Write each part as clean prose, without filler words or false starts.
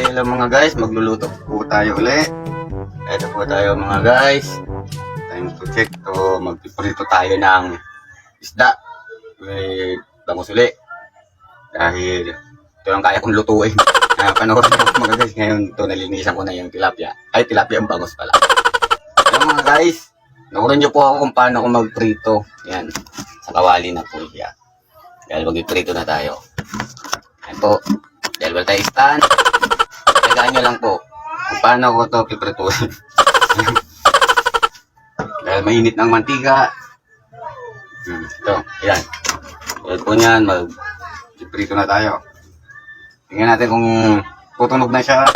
Hello mga guys, magluluto po tayo uli. Ito po tayo mga guys. Time to check to magpiprito tayo ng isda with bangus uli. Dahil ito ang kaya kong lutuin. Panoorin ko mga guys, ngayon ito nalinisan ko na yung tilapia. Ay, tilapia ang bangus pala. Yung mga guys, nakunan nyo po ako kung paano ako magprito. Yan, sa kawali na po siya. Dahil magpiprito na tayo. Yan po. Dahil wala tayo stand. Tagaan nyo lang po kung paano ko ito piprituin. Dahil mainit ng mantika. Ito, yan. Dahil po niyan, mag-piprito na tayo. Tingnan natin kung tutunog na siya.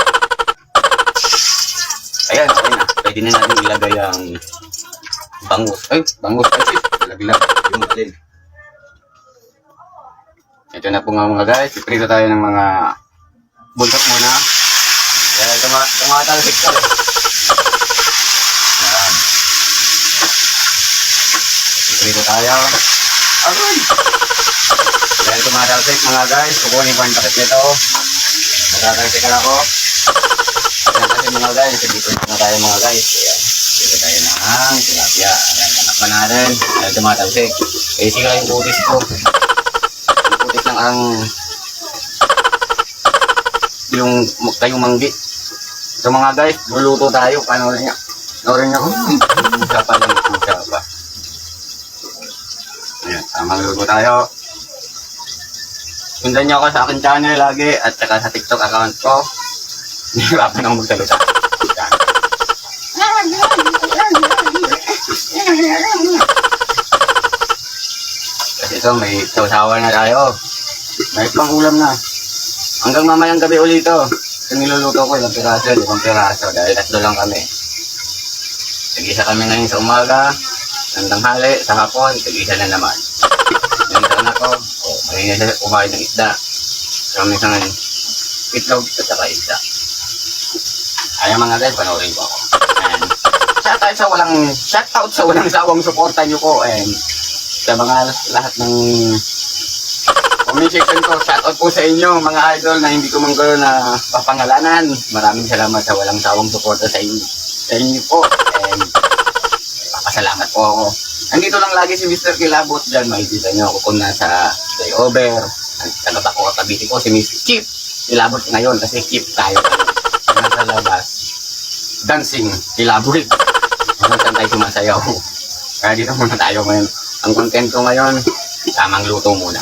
Ayan, okay na. Pwede na natin ilagay ang bangus. Ay, bangus kasi. Laglag yung matlin. Ito na po nga mga guys. Piprito tayo ng mga buntot muna. Dahil tumatalsik ka. Ayan. Piprito tayo. Aray! Dahil tumatalsik mga guys. Kukunin ko ang takip nito. Natatalsikan ako. Ayan kasi mga guys. Dito na tayo mga guys. Ayan. Dito tayo ng tilapia. Ayan. Anak pa natin. Dahil tumatalsik. Eh sila yung putis ko. Putis lang ang yung manggi. So mga guys, luluto tayo. Panoorin niya. Panoorin niya ko. Isa pa lang. Isa pa. Ayan. Tamang luto tayo. Sundan niyo ako sa akin channel lagi at saka sa TikTok account ko. Nahirapan akong magsalita. Kasi ito, may sausawan na tayo. May pang ulam na. Hanggang mamayang gabi ulit ito. Yung niluluto ko, 1 piraso, 2 piraso. Dahil 3 lang kami. Tag-isa kami ngayon sa umaga, ng tanghali, sa hapon, tag-isa na naman. Yung isa na ko, may na kumain ng isda. Kami sa ngayon, itlog at saka isda. Ayan mga guys, panoorin ko ako. And shoutout sa walang sawang suporta nyo ko. And sa mga lahat ng comment section ko, shoutout po sa inyo mga idol na hindi ko man kayo na papangalanan. Maraming salamat sa walang sawang suporta sa inyo po. And papasalamat po ako. Nandito lang lagi si Mr. Kilabot dyan. Makikita nyo ako kung nasa layover. Nagtanot ako katabiti ko si Mr. Chip Kilabot ngayon kasi Chip tayo. Nasa labas. Dancing Kilabot. Saan tayo sumasayaw. Kaya dito muna tayo ngayon. Ang content ko ngayon, tamang luto muna.